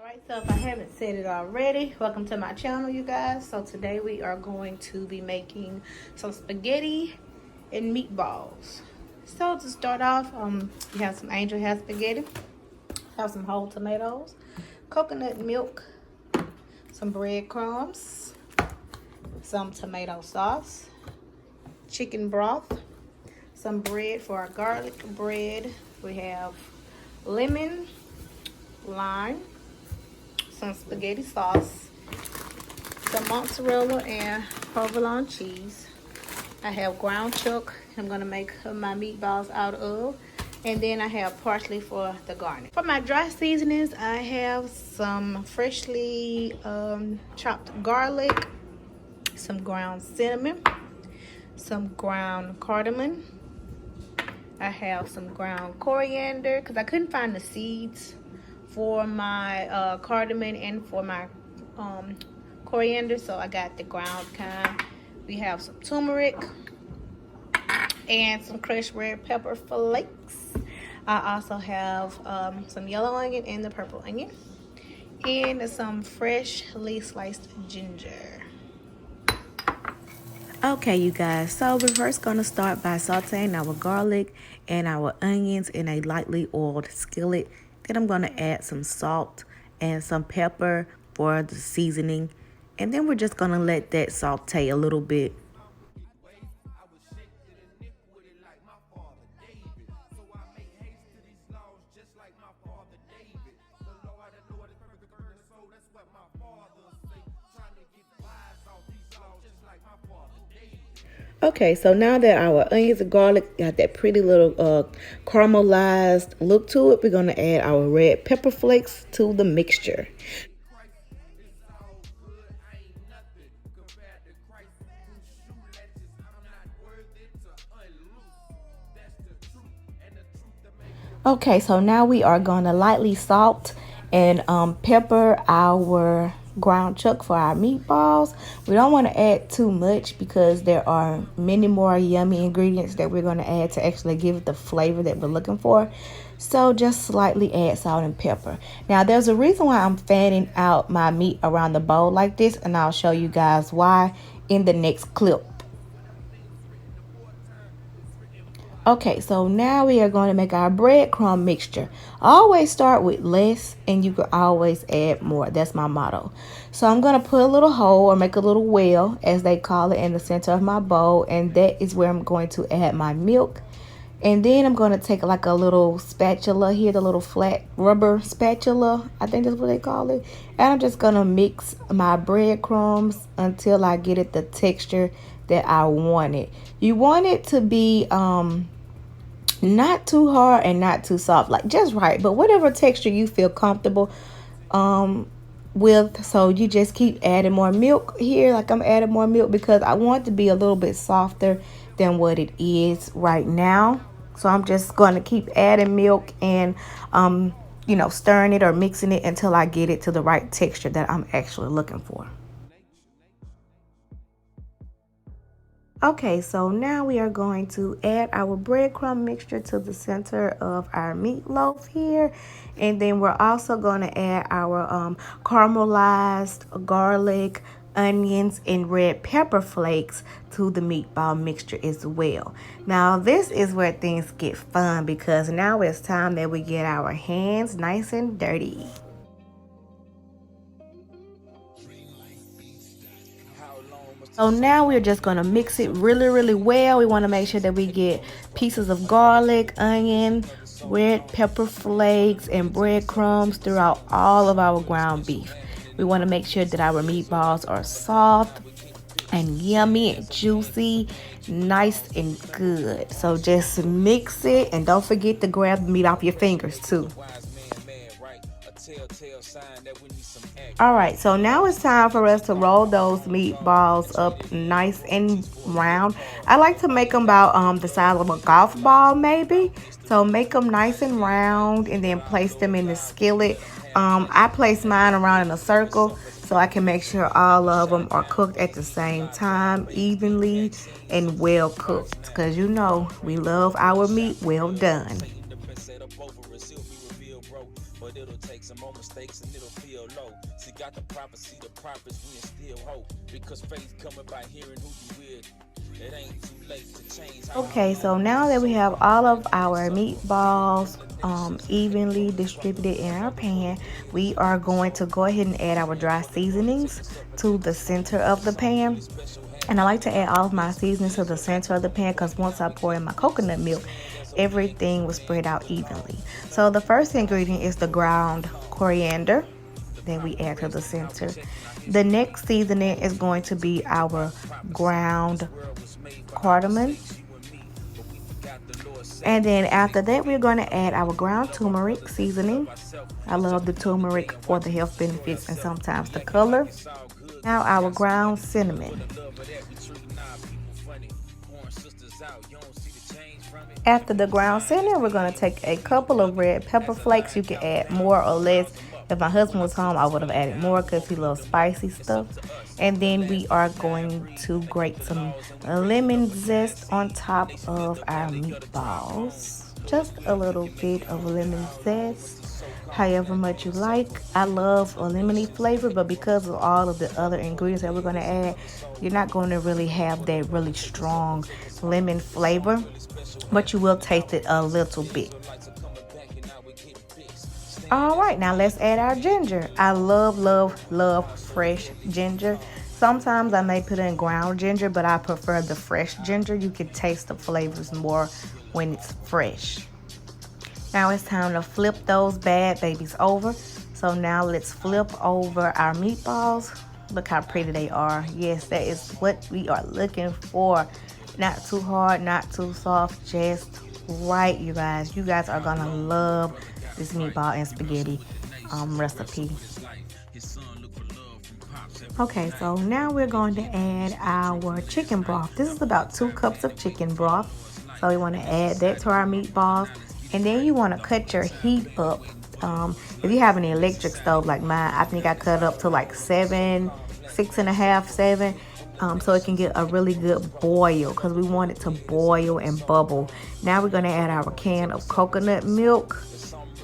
Alright, so if I haven't said it already, welcome to my channel, you guys. So today we are going to be making some spaghetti and meatballs. So to start off, we have some angel hair spaghetti, have some whole tomatoes, coconut milk, some breadcrumbs, some tomato sauce, chicken broth, some bread for our garlic bread. We have lemon, lime, some spaghetti sauce, some mozzarella and provolone cheese. I have ground chuck I'm gonna make my meatballs out of, and then I have parsley for the garnish. For my dry seasonings, I have some freshly chopped garlic, some ground cinnamon, some ground cardamom. I have some ground coriander because I couldn't find the seeds for my cardamom and for my coriander, so I got the ground kind. We have some turmeric and some crushed red pepper flakes. I also have some yellow onion and the purple onion, and some freshly sliced ginger. Okay, you guys, so we're first going to start by sauteing our garlic and our onions in a lightly oiled skillet. Then I'm going to add some salt and some pepper for the seasoning. And then we're just going to let that saute a little bit. Okay, so now that our onions and garlic got that pretty little caramelized look to it, we're going to add our red pepper flakes to the mixture. Okay, so now we are going to lightly salt and pepper our ground chuck for our meatballs. We don't want to add too much because there are many more yummy ingredients that we're going to add to actually give it the flavor that we're looking for. So just slightly add salt and pepper. Now there's a reason why I'm fanning out my meat around the bowl like this, and I'll show you guys why in the next clip. Okay, so now we are going to make our breadcrumb mixture. Always start with less and you can always add more. That's my motto. So I'm going to put a little hole, or make a little well as they call it, in the center of my bowl, and that is where I'm going to add my milk. And then I'm going to take like a little spatula here, the little flat rubber spatula, I think that's what they call it. And I'm just going to mix my breadcrumbs until I get it the texture that I want it. You want it to be not too hard and not too soft, like just right, but whatever texture you feel comfortable with. So you just keep adding more milk here, like I'm adding more milk because I want it to be a little bit softer than what it is right now. So I'm just going to keep adding milk and you know, stirring it or mixing it until I get it to the right texture that I'm actually looking for. Okay, so now we are going to add our breadcrumb mixture to the center of our meatloaf here. And then we're also going to add our caramelized garlic, onions, and red pepper flakes to the meatball mixture as well. Now this is where things get fun, because now it's time that we get our hands nice and dirty. So now we're just going to mix it really well. We want to make sure that we get pieces of garlic, onion, red pepper flakes, and breadcrumbs throughout all of our ground beef. We want to make sure that our meatballs are soft and yummy and juicy, nice and good. So just mix it, and don't forget to grab the meat off your fingers too. Alright, so now it's time for us to roll those meatballs up nice and round. I like to make them about the size of a golf ball maybe. So make them nice and round and then place them in the skillet. I place mine around in a circle so I can make sure all of them are cooked at the same time, evenly and well cooked. Because you know we love our meat well done. head up over it, still be revealed, bro. But it'll take some more mistakes and it'll feel low. See, got the prophecy, the prophets, we instill hope. Because faith coming by hearing who you with. It ain't too late to change. Okay, so now that we have all of our meatballs evenly distributed in our pan, we are going to go ahead and add our dry seasonings to the center of the pan. And I like to add all of my seasonings to the center of the pan because once I pour in my coconut milk, everything will spread out evenly. So the first ingredient is the ground coriander that we add to the center. The next seasoning is going to be our ground cardamom. And then after that, we're going to add our ground turmeric seasoning. I love the turmeric for the health benefits and sometimes the color. Now our ground cinnamon. After the ground cinnamon, we're going to take a couple of red pepper flakes. You can add more or less. If my husband was home, I would have added more because he loves spicy stuff. And then we are going to grate some lemon zest on top of our meatballs. Just a little bit of lemon zest, however much you like. I love a lemony flavor, but because of all of the other ingredients that we're going to add, you're not going to really have that really strong lemon flavor, but you will taste it a little bit. All right, now let's add our ginger. I love fresh ginger. Sometimes I may put in ground ginger, but I prefer the fresh ginger. You can taste the flavors more when it's fresh. Now it's time to flip those bad babies over. So now let's flip over our meatballs. Look how pretty they are. Yes, that is what we are looking for. Not too hard, not too soft, just right, you guys. You guys are gonna love this meatball and spaghetti recipe. Okay, so now we're going to add our chicken broth. This is about 2 cups of chicken broth. So we want to add that to our meatballs. And then you want to cut your heat up. If you have an electric stove like mine, I think I cut it up to like 7, 6.5, 7. So it can get a really good boil because we want it to boil and bubble. Now we're going to add our can of coconut milk.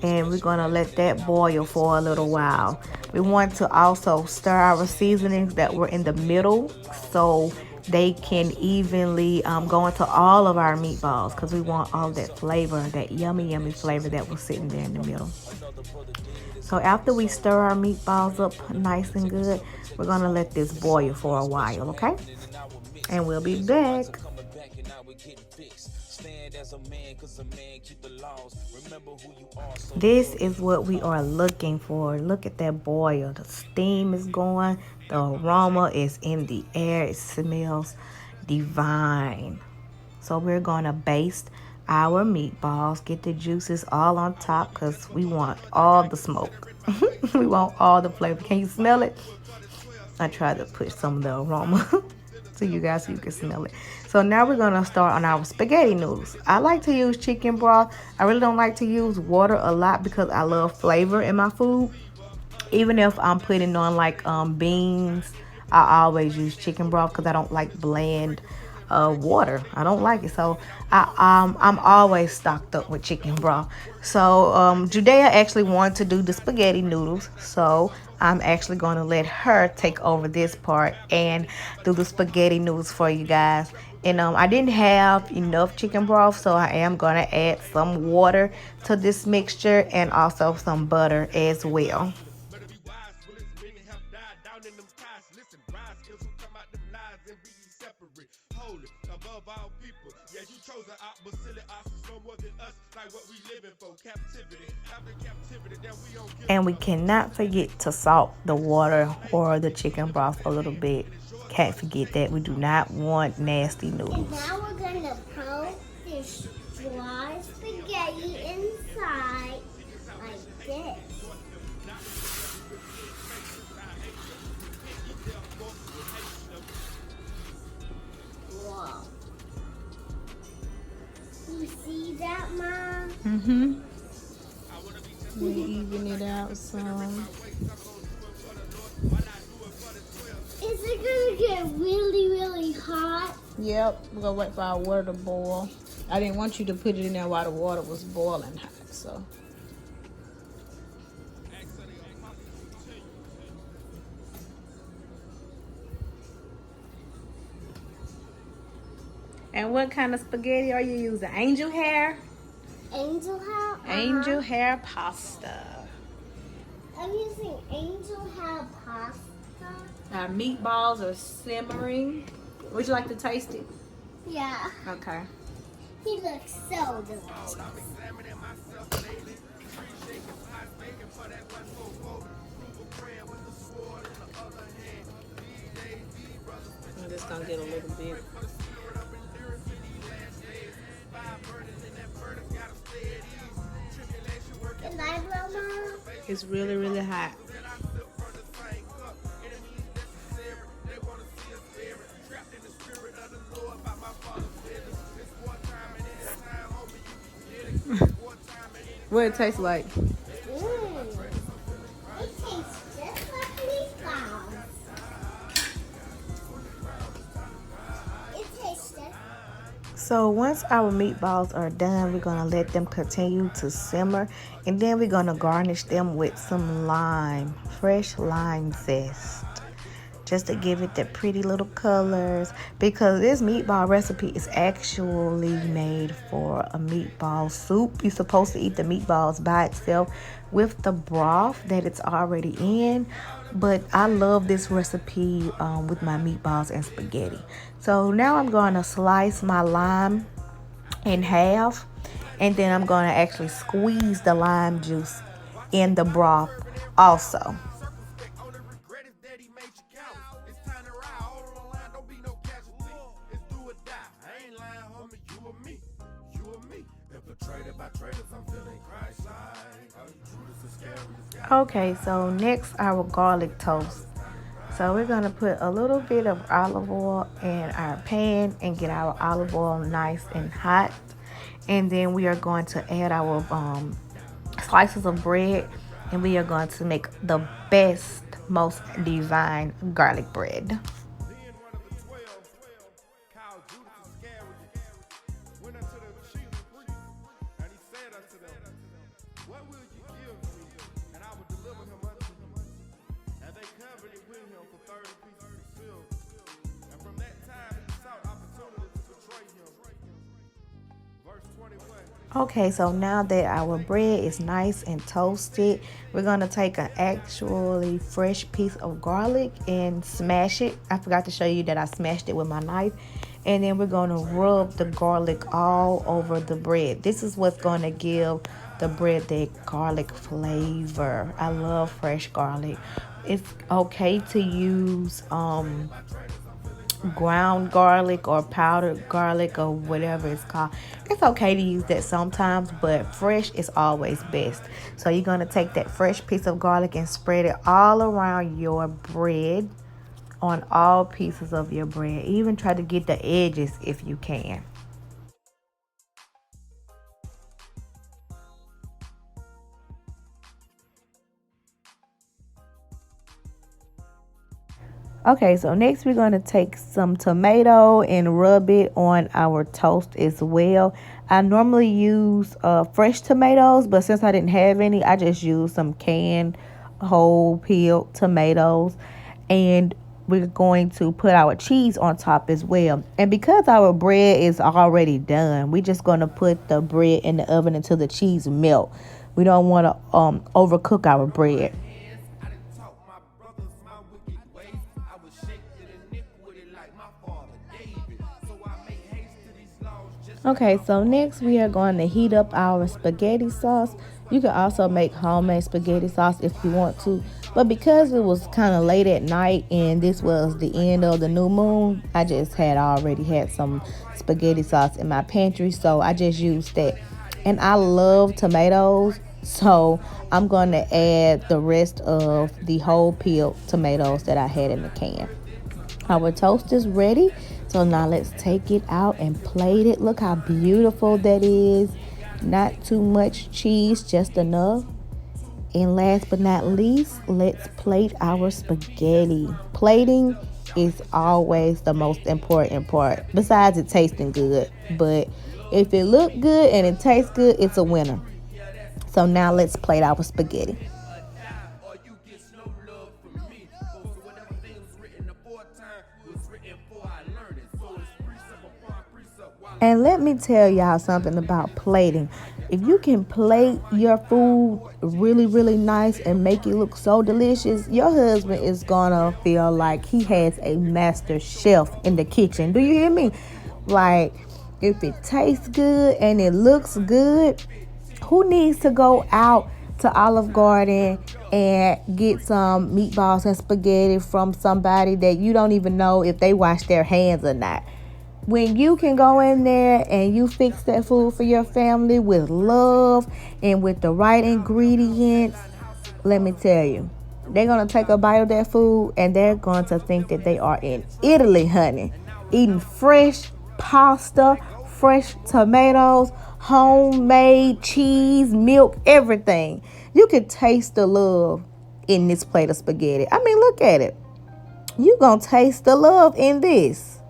And we're going to let that boil for a little while. We want to also stir our seasonings that were in the middle so they can evenly go into all of our meatballs because we want all that flavor, that yummy flavor that was sitting there in the middle. So after we stir our meatballs up nice and good, we're going to let this boil for a while, okay? And we'll be back. This is what we are looking for. Look at that boil. The steam is going. The aroma is in the air. It smells divine. So we're going to baste our meatballs. Get the juices all on top because we want all the smoke. We want all the flavor. Can you smell it? I tried to put some of the aroma so you guys can smell it. So now we're going to start on our spaghetti noodles. I like to use chicken broth. I really don't like to use water a lot because I love flavor in my food. Even if I'm putting on like beans, I always use chicken broth because I don't like bland water. I don't like it. So I'm always stocked up with chicken broth. So Judea actually wanted to do the spaghetti noodles. So I'm actually going to let her take over this part and do the spaghetti noodles for you guys. And I didn't have enough chicken broth, so I am going to add some water to this mixture and also some butter as well. And we cannot forget to salt the water or the chicken broth a little bit. Can't forget that. We do not want nasty noodles. And now we're going to pour this dry spaghetti inside like this. Wow. You see that, Mom? Mm-hmm. We even it out some. Is it going to get really hot? Yep, we're gonna wait for our water to boil. I didn't want you to put it in there while the water was boiling hot. So and what kind of spaghetti are you using? Angel hair? Angel hair? Angel hair pasta. I'm using angel hair pasta. Our meatballs are simmering. Would you like to taste it? Yeah. Okay. He looks so delicious. I'm just gonna get a little bit. Can I blow, Mom? It's really, really hot. What it tastes like? It tastes just like meatballs. It tastes just. So once our meatballs are done, we're going to let them continue to simmer. And then we're going to garnish them with some lime, fresh lime zest. Just to give it the pretty little colors. Because this meatball recipe is actually made for a meatball soup. You're supposed to eat the meatballs by itself with the broth that it's already in. But I love this recipe with my meatballs and spaghetti. So now I'm going to slice my lime in half. And then I'm going to actually squeeze the lime juice in the broth also. Okay, so next our garlic toast. So we're going to put a little bit of olive oil in our pan and get our olive oil nice and hot. And then we are going to add our slices of bread, and we are going to make the best, most divine garlic bread. Okay, so now that our bread is nice and toasted, we're going to take an actually fresh piece of garlic and smash it. I forgot to show you that I smashed it with my knife. And then we're going to rub the garlic all over the bread. This is what's going to give the bread that garlic flavor. I love fresh garlic. It's okay to use ground garlic or powdered garlic or whatever it's called. It's okay to use that sometimes, but fresh is always best. So you're going to take that fresh piece of garlic and spread it all around your bread, on all pieces of your bread. Even try to get the edges if you can. Okay, so next we're going to take some tomato and rub it on our toast as well. I normally use fresh tomatoes, but since I didn't have any, I just used some canned whole peeled tomatoes. And we're going to put our cheese on top as well. And because our bread is already done, we're just going to put the bread in the oven until the cheese melt. We don't want to overcook our bread. Okay, so next we are going to heat up our spaghetti sauce. You can also make homemade spaghetti sauce if you want to. But because it was kind of late at night and this was the end of the new moon, I just had already had some spaghetti sauce in my pantry. So I just used that. And I love tomatoes. So I'm going to add the rest of the whole peeled tomatoes that I had in the can. Our toast is ready. So now let's take it out and plate it. Look how beautiful that is. Not too much cheese, just enough. And last but not least, let's plate our spaghetti. Plating is always the most important part, besides it tasting good. But if it look good and it tastes good, it's a winner. So now let's plate our spaghetti. And let me tell y'all something about plating. If you can plate your food really, really nice and make it look so delicious, your husband is gonna feel like he has a master chef in the kitchen. Do you hear me? Like, if it tastes good and it looks good, who needs to go out to Olive Garden and get some meatballs and spaghetti from somebody that you don't even know if they wash their hands or not? When you can go in there and you fix that food for your family with love and with the right ingredients, let me tell you, they're going to take a bite of that food and they're going to think that they are in Italy, honey. Eating fresh pasta, fresh tomatoes, homemade cheese, milk, everything. You can taste the love in this plate of spaghetti. I mean, look at it. You're going to taste the love in this.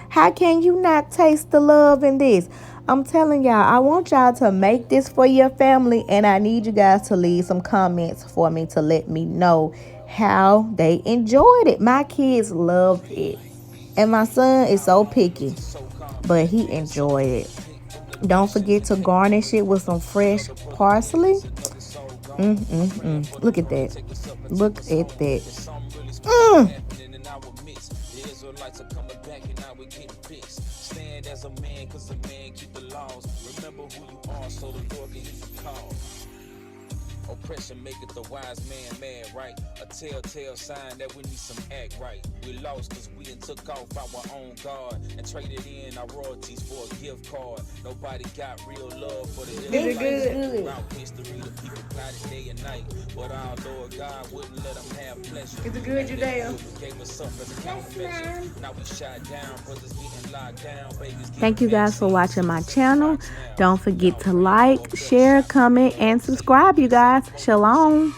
How can you not taste the love in this? I'm telling y'all, I want y'all to make this for your family, and I need you guys to leave some comments for me to let me know how they enjoyed it. My kids loved it, and my son is so picky, but he enjoyed it. Don't forget to garnish it with some fresh parsley. Look at that. Look at that. Lights are coming back and now we're getting fixed. Stand as a man, cause a man keep the laws. Remember who you are, so the Lord can hear you call. Oppression maketh the wise man mad, right? A telltale sign that we need some act right. We lost cause we done took off our own guard and traded in our royalties for a gift card. Nobody got real love for the Israelites. Throughout history, the people plotted day and night, but our Lord God wouldn't let them have pleasure. Is it good, Judea? Gave us up as a countermeasure. Now we shot down, brothers getting locked down, babies. Thank you guys for watching my channel. Don't forget to like, share, comment, and subscribe, you guys. Shalom.